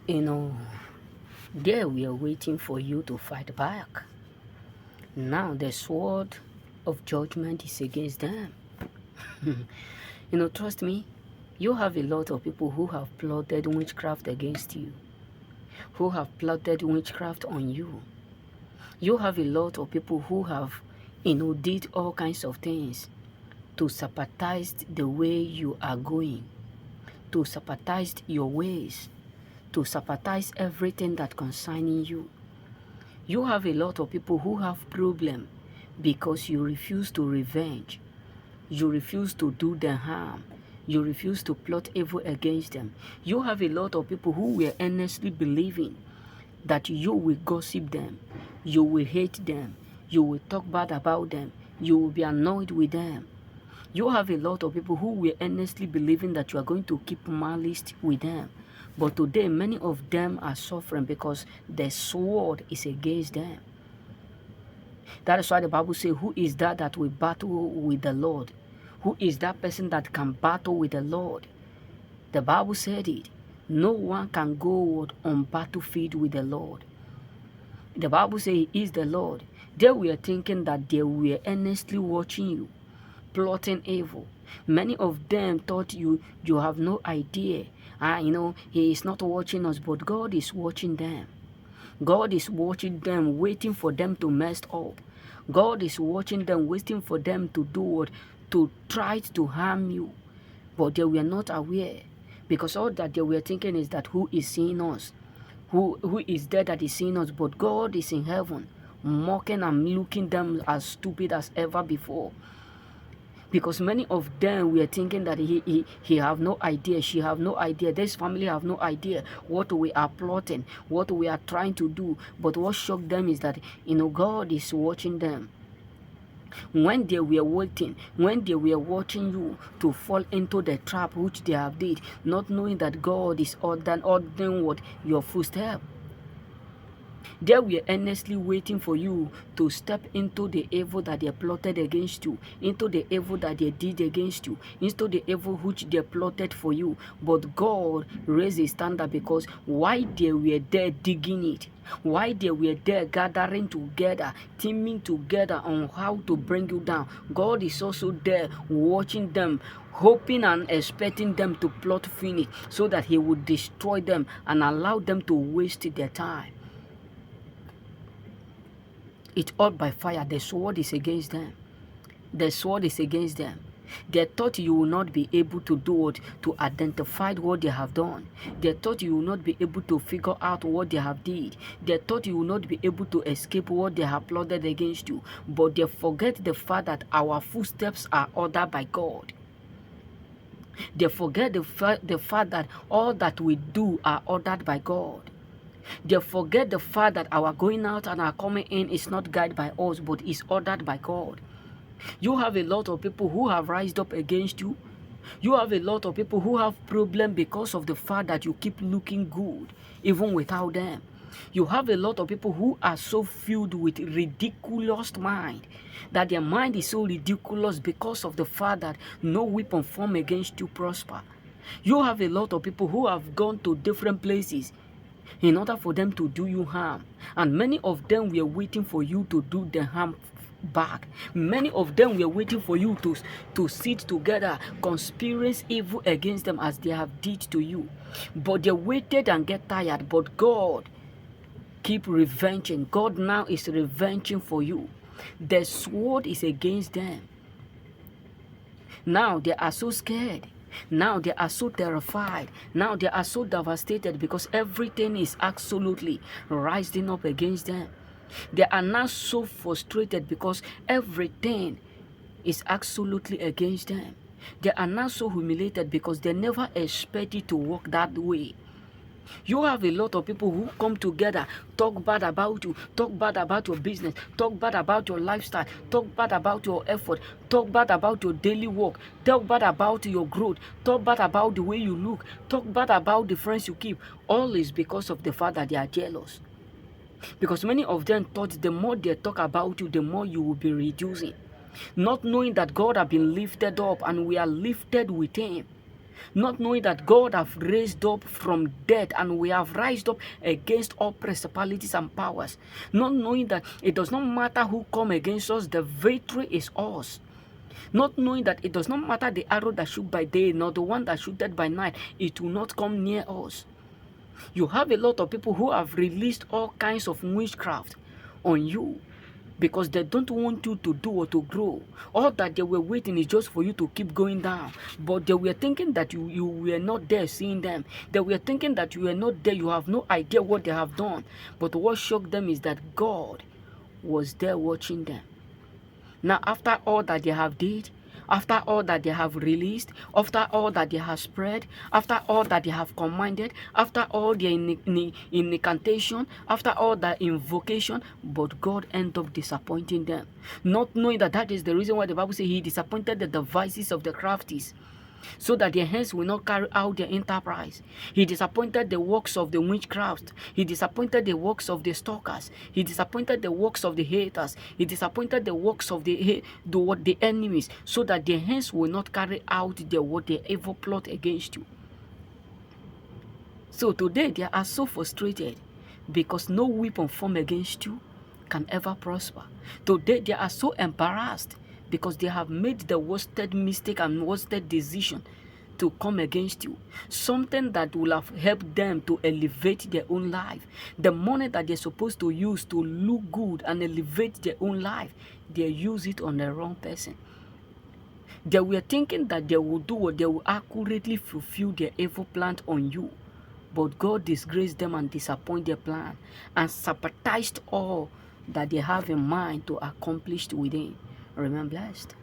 You know, there we are waiting for you to fight back. Now the sword of judgment is against them. Trust me, you have a lot of people who have plotted witchcraft against you, who have plotted witchcraft on you. You have a lot of people who have, did all kinds of things to sabotage the way you are going, to sabotage your ways, to sabotage everything that concerning you. You have a lot of people who have problem because you refuse to revenge. You refuse to do them harm. You refuse to plot evil against them. You have a lot of people who were earnestly believing that you will gossip them, you will hate them, you will talk bad about them, you will be annoyed with them. You have a lot of people who were earnestly believing that you are going to keep malice with them. But today, many of them are suffering because the sword is against them. That is why the Bible says, who is that will battle with the Lord? Who is that person that can battle with the Lord? The Bible said it. No one can go on battlefield with the Lord. The Bible says he is the Lord. They were thinking that they were earnestly watching you, plotting evil. Many of them thought you have no idea. He is not watching us, but God is watching them. God is watching them, waiting for them to mess up. God is watching them, waiting for them to do what? To try to harm you. But they were not aware. Because all that they were thinking is that who is seeing us? Who is there that is seeing us? But God is in heaven, mocking and looking them as stupid as ever before. Because many of them were thinking that he have no idea, she have no idea, this family have no idea what we are plotting, what we are trying to do. But what shocked them is that, God is watching them. When they were waiting, when they were watching you to fall into the trap which they have did, not knowing that God is ordering what? Your footstep. They were earnestly waiting for you to step into the evil that they plotted against you, into the evil that they did against you, into the evil which they plotted for you. But God raised a standard because while they were there digging it, while they were there gathering together, teaming together on how to bring you down, God is also there watching them, hoping and expecting them to plot finish so that he would destroy them and allow them to waste their time. It's all by fire. The sword is against them. The sword is against them. They thought you will not be able to do it, to identify what they have done. They thought you will not be able to figure out what they have did. They thought you will not be able to escape what they have plotted against you. But they forget the fact that our footsteps are ordered by God. They forget the fact that all that we do are ordered by God. They forget the fact that our going out and our coming in is not guided by us, but is ordered by God. You have a lot of people who have rised up against you. You have a lot of people who have problems because of the fact that you keep looking good, even without them. You have a lot of people who are so filled with ridiculous mind, that their mind is so ridiculous because of the fact that no weapon formed against you prosper. You have a lot of people who have gone to different places in order for them to do you harm. And many of them were waiting for you to do the harm back. Many of them were waiting for you to sit together, conspiracy evil against them as they have did to you. But they waited and get tired. But God keep revenging. God now is revenging for you. The sword is against them. Now they are so scared. Now they are so terrified. Now they are so devastated because everything is absolutely rising up against them. They are now so frustrated because everything is absolutely against them. They are now so humiliated because they never expected to walk that way. You have a lot of people who come together, talk bad about you, talk bad about your business, talk bad about your lifestyle, talk bad about your effort, talk bad about your daily work, talk bad about your growth, talk bad about the way you look, talk bad about the friends you keep. All is because of the fact that they are jealous. Because many of them thought the more they talk about you, the more you will be reducing. Not knowing that God has been lifted up and we are lifted with Him. not knowing that God have raised up from death, and we have raised up against all principalities and powers, not knowing that it does not matter who come against us, the victory is ours. Not knowing that it does not matter the arrow that shoot by day, nor the one that shooteth by night, it will not come near us. You have a lot of people who have released all kinds of witchcraft on you because they don't want you to do or to grow. All that they were waiting is just for you to keep going down. But they were thinking that you were not there seeing them. They were thinking that you were not there. You have no idea what they have done. But what shocked them is that God was there watching them. Now, after all that they have did, after all that they have released, after all that they have spread, after all that they have commanded, after all their incantation, after all their invocation, but God ended up disappointing them. Not knowing that that is the reason why the Bible says he disappointed the devices of the crafties, so that their hands will not carry out their enterprise. He disappointed the works of the witchcraft. He disappointed the works of the stalkers. He disappointed the works of the haters. He disappointed the works of the enemies, so that their hands will not carry out their evil plot against you. So today they are so frustrated because no weapon formed against you can ever prosper. Today they are so embarrassed because they have made the worst mistake and worst decision to come against you. Something that will have helped them to elevate their own life. The money that they're supposed to use to look good and elevate their own life, they use it on the wrong person. They were thinking that they will do what they will accurately fulfill their evil plan on you. But God disgraced them and disappointed their plan and sabotaged all that they have in mind to accomplish within. Remain blessed.